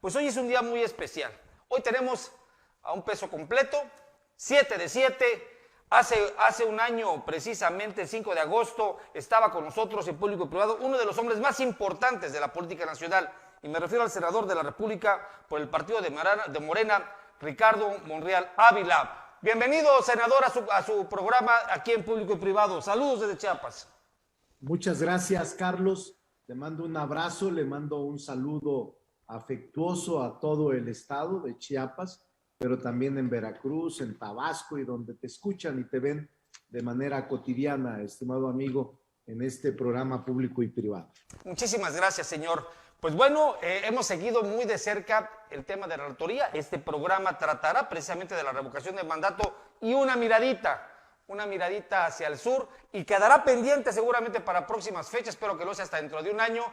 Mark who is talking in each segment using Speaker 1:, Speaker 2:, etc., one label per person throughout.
Speaker 1: Pues hoy es un día muy especial. Hoy tenemos a un peso completo, 7 de 7. Hace un año, precisamente el 5 de agosto, estaba con nosotros en Público y Privado uno de los hombres más importantes de la política nacional, y me refiero al senador de la República por el partido de Morena, Ricardo Monreal Ávila. Bienvenido, senador, a su programa aquí en Público y Privado. Saludos desde Chiapas.
Speaker 2: Muchas gracias, Carlos. Le mando un abrazo, le mando un saludo afectuoso a todo el estado de Chiapas, pero también en Veracruz, en Tabasco y donde te escuchan y te ven de manera cotidiana, estimado amigo, en este programa Público y Privado.
Speaker 1: Muchísimas gracias, señor. Pues bueno, hemos seguido muy de cerca el tema de la rectoría. Este programa tratará precisamente de la revocación del mandato y una miradita hacia el sur, y quedará pendiente seguramente para próximas fechas, espero que lo sea hasta dentro de un año,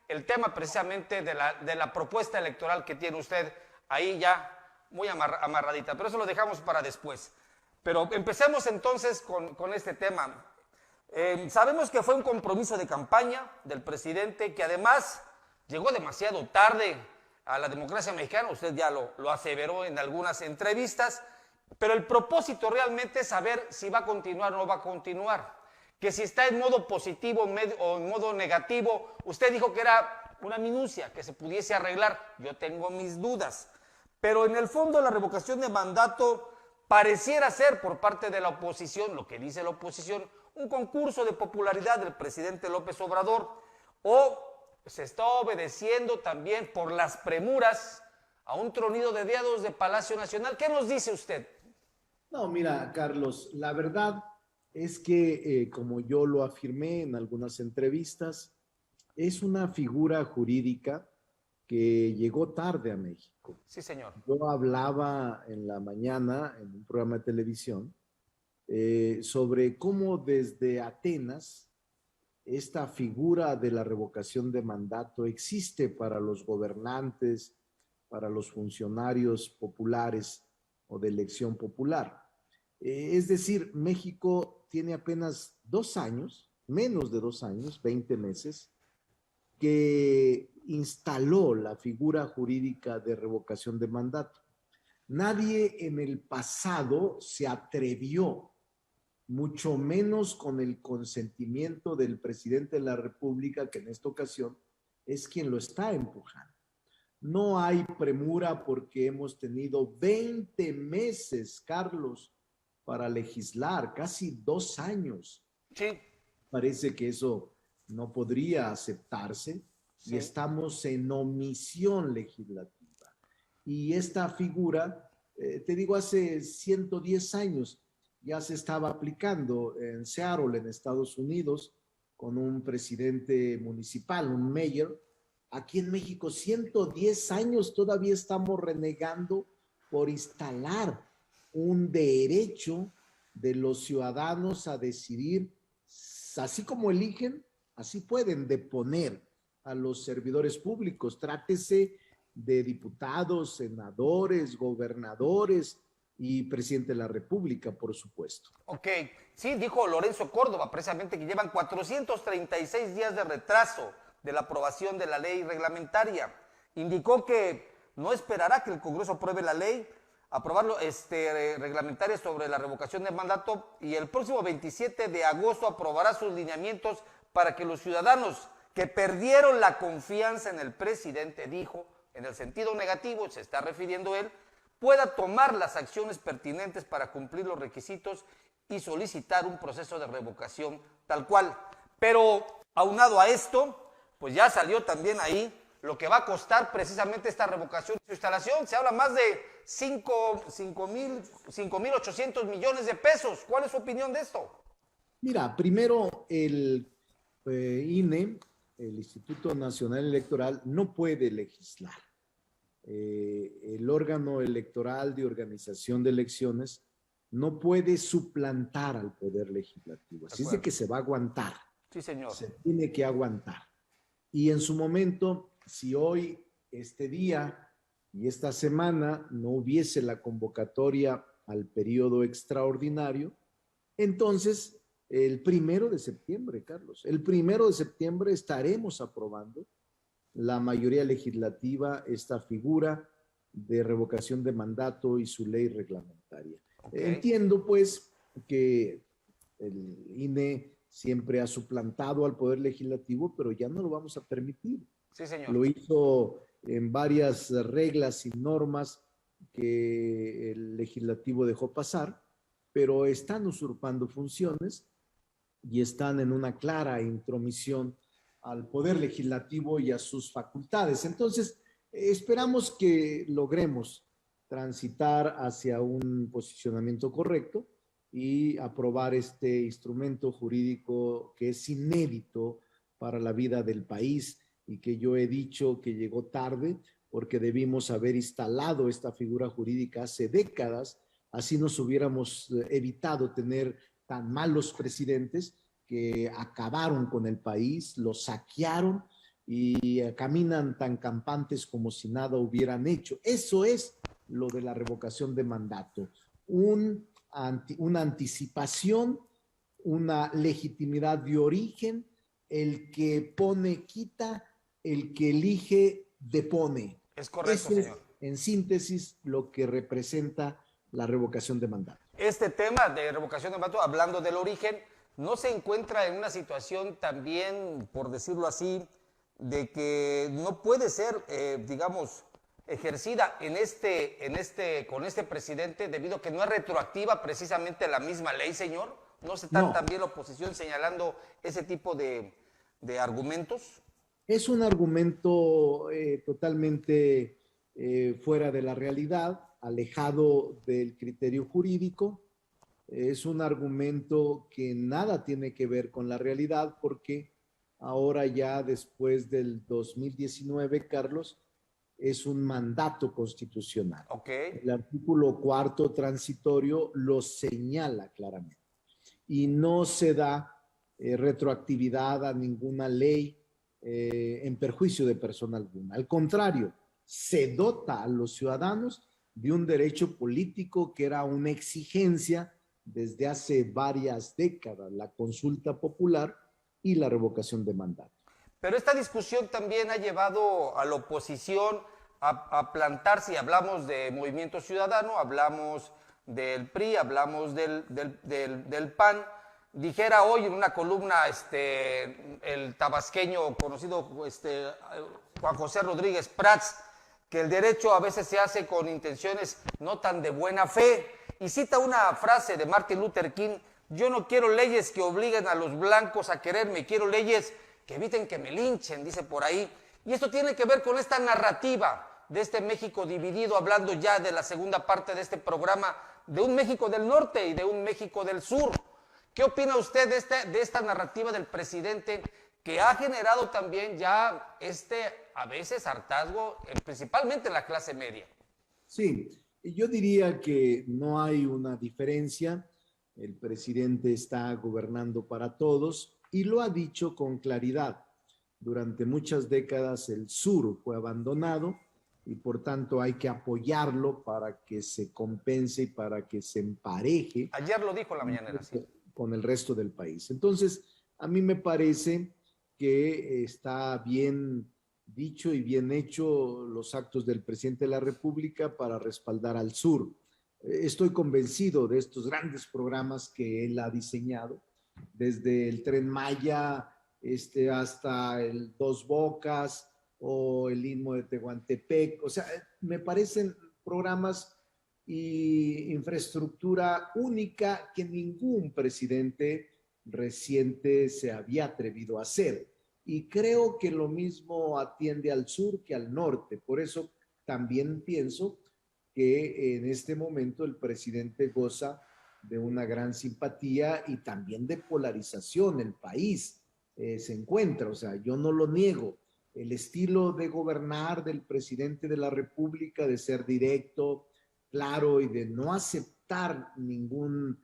Speaker 1: el tema precisamente de la propuesta electoral que tiene usted ahí ya muy amarradita, pero eso lo dejamos para después. Pero empecemos entonces con este tema. Sabemos que fue un compromiso de campaña del presidente que además llegó demasiado tarde a la democracia mexicana, usted ya lo aseveró en algunas entrevistas, pero el propósito realmente es saber si va a continuar o no va a continuar, que si está en modo positivo o en modo negativo. Usted dijo que era una minucia, que se pudiese arreglar. Yo tengo mis dudas, pero en el fondo la revocación de mandato pareciera ser por parte de la oposición, lo que dice la oposición, un concurso de popularidad del presidente López Obrador, o se está obedeciendo también por las premuras a un tronido de dedos de Palacio Nacional. ¿Qué nos dice usted?
Speaker 2: No, mira, Carlos, la verdad es que, como yo lo afirmé en algunas entrevistas, es una figura jurídica que llegó tarde a México.
Speaker 1: Sí, señor.
Speaker 2: Yo hablaba en la mañana en un programa de televisión sobre cómo desde Atenas esta figura de la revocación de mandato existe para los gobernantes, para los funcionarios populares o de elección popular. Es decir, México tiene apenas 2 años, menos de 2 años, 20 meses, que instaló la figura jurídica de revocación de mandato. Nadie en el pasado se atrevió, mucho menos con el consentimiento del presidente de la República, que en esta ocasión es quien lo está empujando. No hay premura porque hemos tenido 20 meses, Carlos, para legislar, casi 2 años.
Speaker 1: Sí.
Speaker 2: Parece que eso no podría aceptarse, sí. Y estamos en omisión legislativa. Y esta figura, te digo, hace 110 años ya se estaba aplicando en Seattle, en Estados Unidos, con un presidente municipal, un mayor. Aquí en México, 110 años todavía estamos renegando por instalar un derecho de los ciudadanos a decidir, así como eligen, así pueden deponer a los servidores públicos. Trátese de diputados, senadores, gobernadores y presidente de la República, por supuesto.
Speaker 1: Ok, sí, dijo Lorenzo Córdoba precisamente que llevan 436 días de retraso de la aprobación de la ley reglamentaria. Indicó que no esperará que el Congreso apruebe la ley, aprobarlo reglamentaria sobre la revocación del mandato, y el próximo 27 de agosto aprobará sus lineamientos para que los ciudadanos que perdieron la confianza en el presidente, dijo, en el sentido negativo, se está refiriendo él, pueda tomar las acciones pertinentes para cumplir los requisitos y solicitar un proceso de revocación tal cual. Pero aunado a esto, pues ya salió también ahí lo que va a costar precisamente esta revocación, su instalación. Se habla más de 5,800 millones de pesos. ¿Cuál es su opinión de esto?
Speaker 2: Mira, primero el INE, el Instituto Nacional Electoral, no puede legislar. El órgano electoral de organización de elecciones no puede suplantar al poder legislativo. Así es de que se va a aguantar.
Speaker 1: Sí, señor.
Speaker 2: Se tiene que aguantar. Y en su momento, si hoy, este día y esta semana no hubiese la convocatoria al periodo extraordinario, entonces el 1 de septiembre, Carlos, el 1 de septiembre estaremos aprobando la mayoría legislativa esta figura de revocación de mandato y su ley reglamentaria.
Speaker 1: Okay.
Speaker 2: Entiendo, pues, que el INE siempre ha suplantado al Poder Legislativo, pero ya no lo vamos a permitir.
Speaker 1: Sí, señor.
Speaker 2: Lo hizo en varias reglas y normas que el Legislativo dejó pasar, pero están usurpando funciones y están en una clara intromisión al Poder Legislativo y a sus facultades. Entonces, esperamos que logremos transitar hacia un posicionamiento correcto y aprobar este instrumento jurídico que es inédito para la vida del país y que yo he dicho que llegó tarde porque debimos haber instalado esta figura jurídica hace décadas, así nos hubiéramos evitado tener tan malos presidentes que acabaron con el país, lo saquearon y caminan tan campantes como si nada hubieran hecho. Eso es lo de la revocación de mandato, una anticipación, una legitimidad de origen, el que pone quita, el que elige depone.
Speaker 1: Es correcto,
Speaker 2: Eso
Speaker 1: señor.
Speaker 2: es, en síntesis, lo que representa la revocación de mandato.
Speaker 1: Este tema de revocación de mandato, hablando del origen, no se encuentra en una situación también, por decirlo así, de que no puede ser, digamos, ejercida con este presidente debido a que no es retroactiva precisamente la misma ley, señor. ¿No se está también la oposición señalando ese tipo de argumentos?
Speaker 2: Es un argumento totalmente fuera de la realidad, alejado del criterio jurídico. Es un argumento que nada tiene que ver con la realidad porque ahora ya después del 2019, Carlos, es un mandato constitucional.
Speaker 1: Okay.
Speaker 2: El artículo 4 transitorio lo señala claramente y no se da retroactividad a ninguna ley en perjuicio de persona alguna. Al contrario, se dota a los ciudadanos de un derecho político que era una exigencia desde hace varias décadas, la consulta popular y la revocación de mandato.
Speaker 1: Pero esta discusión también ha llevado a la oposición a plantarse, y hablamos de Movimiento Ciudadano, hablamos del PRI, hablamos del PAN. Dijera hoy en una columna el tabasqueño conocido Juan José Rodríguez Prats, que el derecho a veces se hace con intenciones no tan de buena fe, y cita una frase de Martin Luther King: yo no quiero leyes que obliguen a los blancos a quererme, quiero leyes que eviten que me linchen, dice por ahí. Y esto tiene que ver con esta narrativa de este México dividido, hablando ya de la segunda parte de este programa, de un México del norte y de un México del sur. ¿Qué opina usted de esta narrativa del presidente que ha generado también ya a veces hartazgo, principalmente en la clase media?
Speaker 2: Sí, yo diría que no hay una diferencia. El presidente está gobernando para todos y lo ha dicho con claridad. Durante muchas décadas el sur fue abandonado y por tanto hay que apoyarlo para que se compense y para que se empareje.
Speaker 1: Ayer lo dijo en la mañanera, sí.
Speaker 2: Con el resto del país. Entonces, a mí me parece que está bien dicho y bien hecho los actos del presidente de la República para respaldar al sur. Estoy convencido de estos grandes programas que él ha diseñado, desde el Tren Maya hasta el Dos Bocas o el Istmo de Tehuantepec. O sea, me parecen programas y infraestructura única que ningún presidente reciente se había atrevido a hacer. Y creo que lo mismo atiende al sur que al norte. Por eso también pienso que en este momento el presidente goza de una gran simpatía y también de polarización. El país se encuentra, o sea, yo no lo niego. El estilo de gobernar del presidente de la República, de ser directo, claro, y de no aceptar ningún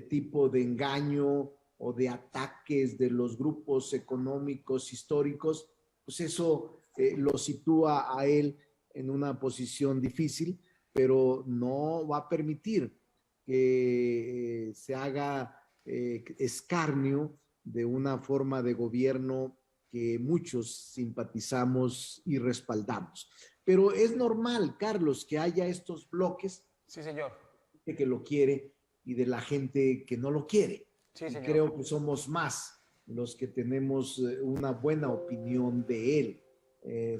Speaker 2: tipo de engaño o de ataques de los grupos económicos históricos, pues eso lo sitúa a él en una posición difícil, pero no va a permitir que se haga escarnio de una forma de gobierno que muchos simpatizamos y respaldamos. Pero es normal, Carlos, que haya estos bloques.
Speaker 1: Sí, señor.
Speaker 2: De que lo quiere y de la gente que no lo quiere.
Speaker 1: Sí,
Speaker 2: y
Speaker 1: señor.
Speaker 2: creo que somos más los que tenemos una buena opinión de él.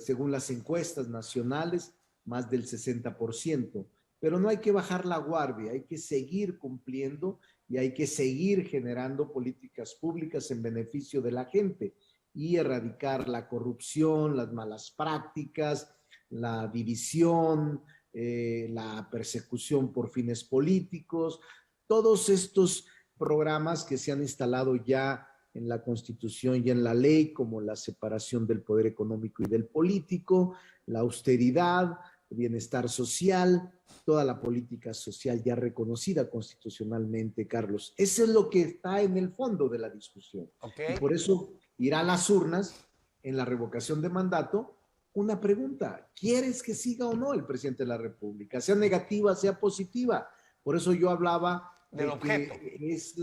Speaker 2: Según las encuestas nacionales, más del 60%. Pero no hay que bajar la guardia, hay que seguir cumpliendo y hay que seguir generando políticas públicas en beneficio de la gente y erradicar la corrupción, las malas prácticas, la división, la persecución por fines políticos, todos estos programas que se han instalado ya en la Constitución y en la ley, como la separación del poder económico y del político, la austeridad, el bienestar social, toda la política social ya reconocida constitucionalmente, Carlos. Eso es lo que está en el fondo de la discusión.
Speaker 1: Okay.
Speaker 2: Y por eso irá a las urnas en la revocación de mandato una pregunta: ¿quieres que siga o no el presidente de la República? Sea negativa, sea positiva. Por eso yo hablaba
Speaker 1: del objeto.
Speaker 2: Que es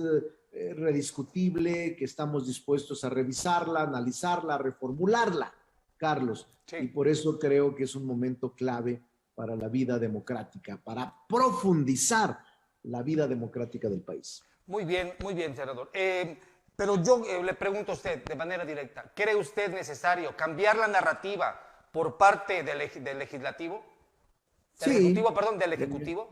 Speaker 2: rediscutible, que estamos dispuestos a revisarla, analizarla, reformularla, Carlos. Sí. Y por eso creo que es un momento clave para la vida democrática, para profundizar la vida democrática del país.
Speaker 1: Muy bien, senador. Pero yo le pregunto a usted de manera directa, ¿cree usted necesario cambiar la narrativa por parte del legislativo? Del ejecutivo, perdón, del ejecutivo.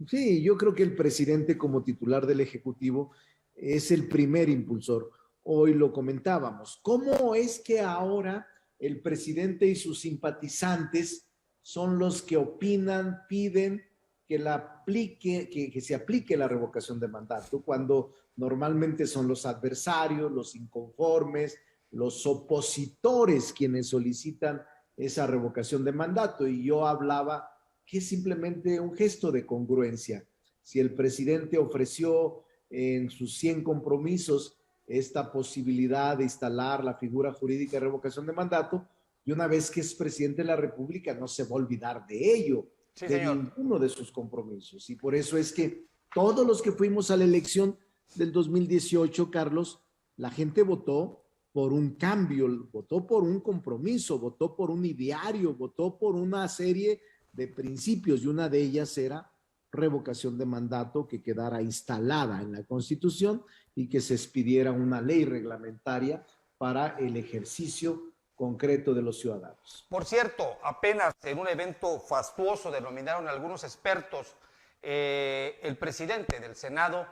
Speaker 2: Sí, yo creo que el presidente como titular del ejecutivo es el primer impulsor. Hoy lo comentábamos. ¿Cómo es que ahora el presidente y sus simpatizantes son los que opinan, piden que se aplique la revocación de mandato, cuando normalmente son los adversarios, los inconformes, los opositores quienes solicitan esa revocación de mandato? Y yo hablaba que es simplemente un gesto de congruencia. Si el presidente ofreció en sus 100 compromisos esta posibilidad de instalar la figura jurídica de revocación de mandato, y una vez que es presidente de la República no se va a olvidar de ello, sí, de señor. Ninguno de sus compromisos. Y por eso es que todos los que fuimos a la elección del 2018, Carlos, la gente votó por un cambio, votó por un compromiso, votó por un ideario, votó por una serie de principios, y una de ellas era revocación de mandato, que quedara instalada en la Constitución y que se expidiera una ley reglamentaria para el ejercicio concreto de los ciudadanos.
Speaker 1: Por cierto, apenas en un evento fastuoso, denominaron algunos expertos, el presidente del Senado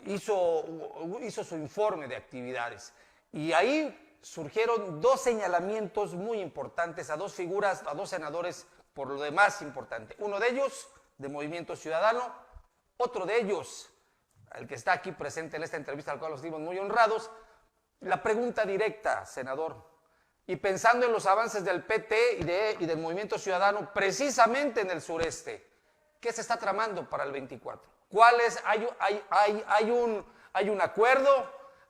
Speaker 1: hizo su informe de actividades y ahí surgieron dos señalamientos muy importantes a dos figuras, a dos senadores por lo demás importante. Uno de ellos de Movimiento Ciudadano, otro de ellos, el que está aquí presente en esta entrevista, al cual nos dimos muy honrados. La pregunta directa, senador, y pensando en los avances del PT y del Movimiento Ciudadano, precisamente en el sureste, ¿qué se está tramando para el 24? ¿Cuál es? ¿Hay un acuerdo?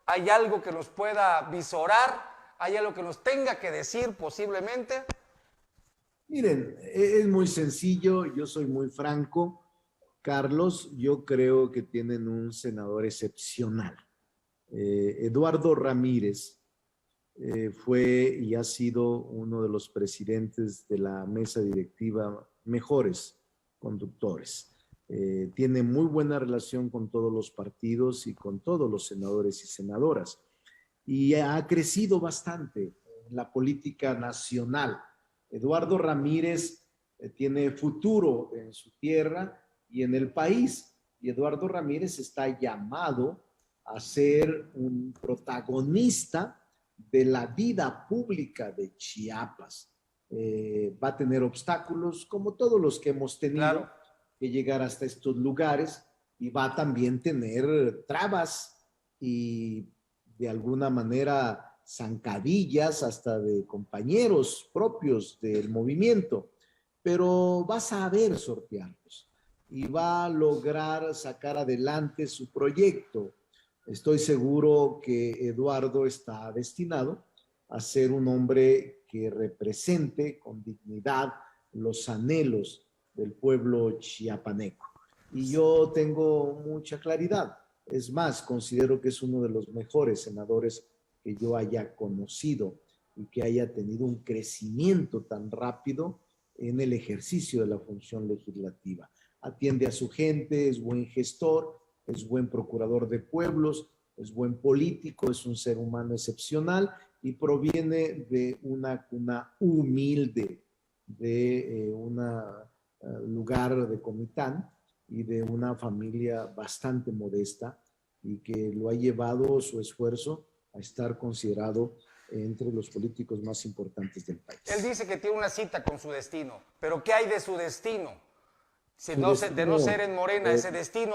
Speaker 1: ¿Hay algo que nos pueda visorar? ¿Hay algo que nos tenga que decir posiblemente?
Speaker 2: Miren, es muy sencillo, yo soy muy franco. Carlos, yo creo que tienen un senador excepcional. Eduardo Ramírez fue y ha sido uno de los presidentes de la mesa directiva mejores conductores. Tiene muy buena relación con todos los partidos y con todos los senadores y senadoras. Y ha crecido bastante en la política nacional. Eduardo Ramírez tiene futuro en su tierra y en el país. Y Eduardo Ramírez está llamado a ser un protagonista de la vida pública de Chiapas. Va a tener obstáculos, como todos los que hemos tenido, claro, que llegar hasta estos lugares, y va a también tener trabas y de alguna manera zancadillas hasta de compañeros propios del movimiento, pero va a saber sortearlos y va a lograr sacar adelante su proyecto. Estoy seguro que Eduardo está destinado a ser un hombre que represente con dignidad los anhelos del pueblo chiapaneco. Y yo tengo mucha claridad. Es más, considero que es uno de los mejores senadores que yo haya conocido y que haya tenido un crecimiento tan rápido en el ejercicio de la función legislativa. Atiende a su gente, es buen gestor, es buen procurador de pueblos, es buen político, es un ser humano excepcional y proviene de una cuna humilde, de un lugar de Comitán y de una familia bastante modesta y que lo ha llevado su esfuerzo a estar considerado entre los políticos más importantes del país.
Speaker 1: Él dice que tiene una cita con su destino, pero ¿qué hay de su destino? Si no, de no ser en Morena ese destino,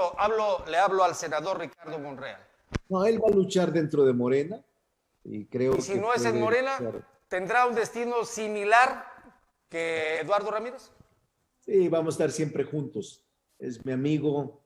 Speaker 1: le hablo al senador Ricardo Monreal.
Speaker 2: No, él va a luchar dentro de Morena y creo
Speaker 1: y si no es en Morena, ¿tendrá un destino similar que Eduardo Ramírez?
Speaker 2: Sí, vamos a estar siempre juntos. Es mi amigo,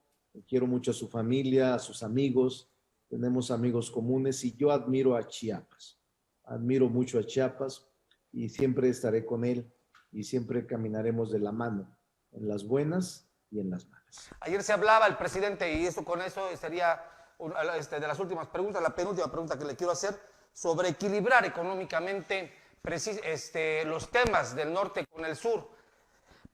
Speaker 2: quiero mucho a su familia, a sus amigos, tenemos amigos comunes y yo admiro a Chiapas. Admiro mucho a Chiapas y siempre estaré con él y siempre caminaremos de la mano, en las buenas y en las malas.
Speaker 1: Ayer se hablaba el presidente, y esto con eso sería de las últimas preguntas, la penúltima pregunta que le quiero hacer, sobre equilibrar económicamente los temas del norte con el sur.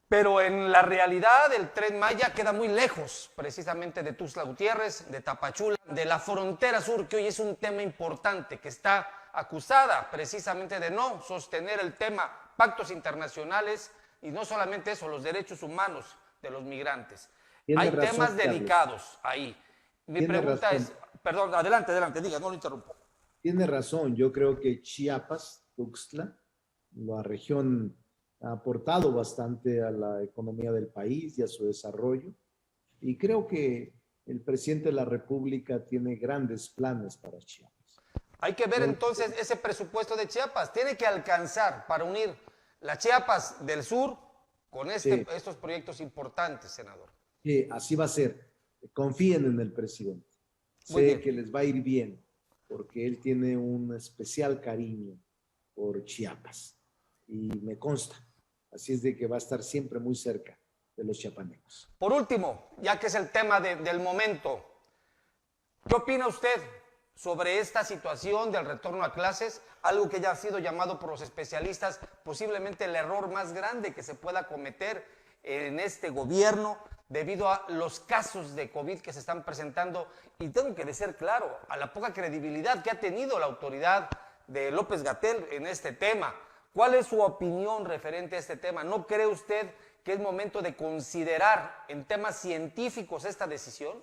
Speaker 1: Pero en la realidad el Tren Maya queda muy lejos precisamente de Tuxtla Gutiérrez, de Tapachula, de la frontera sur, que hoy es un tema importante, que está acusada precisamente de no sostener el tema pactos internacionales y no solamente eso, los derechos humanos de los migrantes. Hay temas delicados ahí. Mi pregunta es, perdón, adelante, diga, no lo interrumpo.
Speaker 2: Tiene razón, yo creo que Chiapas, Tuxtla, la región ha aportado bastante a la economía del país y a su desarrollo. Y creo que el presidente de la República tiene grandes planes para Chiapas.
Speaker 1: Hay que ver entonces ese presupuesto de Chiapas. Tiene que alcanzar para unir la Chiapas del sur con estos proyectos importantes, senador.
Speaker 2: Sí, así va a ser. Confíen en el presidente. Sé que les va a ir bien, porque él tiene un especial cariño por Chiapas. Y me consta. Así es de que va a estar siempre muy cerca de los chiapanecos.
Speaker 1: Por último, ya que es el tema del momento, ¿qué opina usted sobre esta situación del retorno a clases? Algo que ya ha sido llamado por los especialistas posiblemente el error más grande que se pueda cometer en este gobierno debido a los casos de COVID que se están presentando. Y tengo que decir claro, a la poca credibilidad que ha tenido la autoridad de López-Gatell en este tema. ¿Cuál es su opinión referente a este tema? ¿No cree usted que es momento de considerar en temas científicos esta decisión?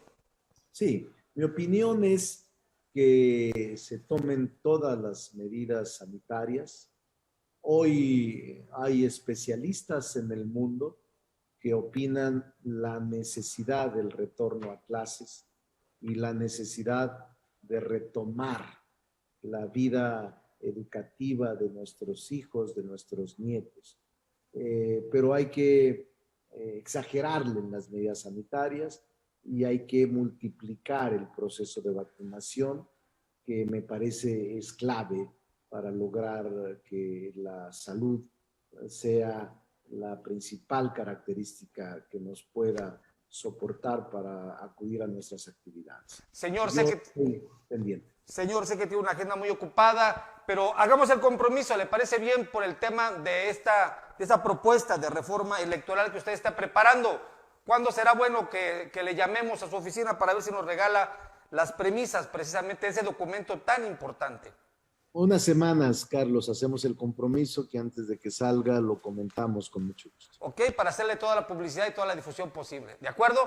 Speaker 2: Sí, mi opinión es que se tomen todas las medidas sanitarias. Hoy hay especialistas en el mundo que opinan la necesidad del retorno a clases y la necesidad de retomar la vida educativa de nuestros hijos, de nuestros nietos. Pero hay que exagerarle en las medidas sanitarias y hay que multiplicar el proceso de vacunación, que me parece es clave para lograr que la salud sea la principal característica que nos pueda soportar para acudir a nuestras actividades.
Speaker 1: Señor,
Speaker 2: estoy pendiente.
Speaker 1: Señor, sé que tiene una agenda muy ocupada, pero hagamos el compromiso, ¿le parece bien por el tema de esta propuesta de reforma electoral que usted está preparando? ¿Cuándo será bueno que le llamemos a su oficina para ver si nos regala las premisas precisamente de ese documento tan importante?
Speaker 2: Unas semanas, Carlos, hacemos el compromiso que antes de que salga lo comentamos con mucho gusto.
Speaker 1: Ok, para hacerle toda la publicidad y toda la difusión posible. ¿De acuerdo?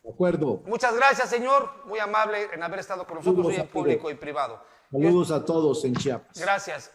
Speaker 2: De acuerdo.
Speaker 1: Muchas gracias, señor. Muy amable en haber estado con nosotros hoy en público y privado.
Speaker 2: Saludos a todos en Chiapas.
Speaker 1: Gracias.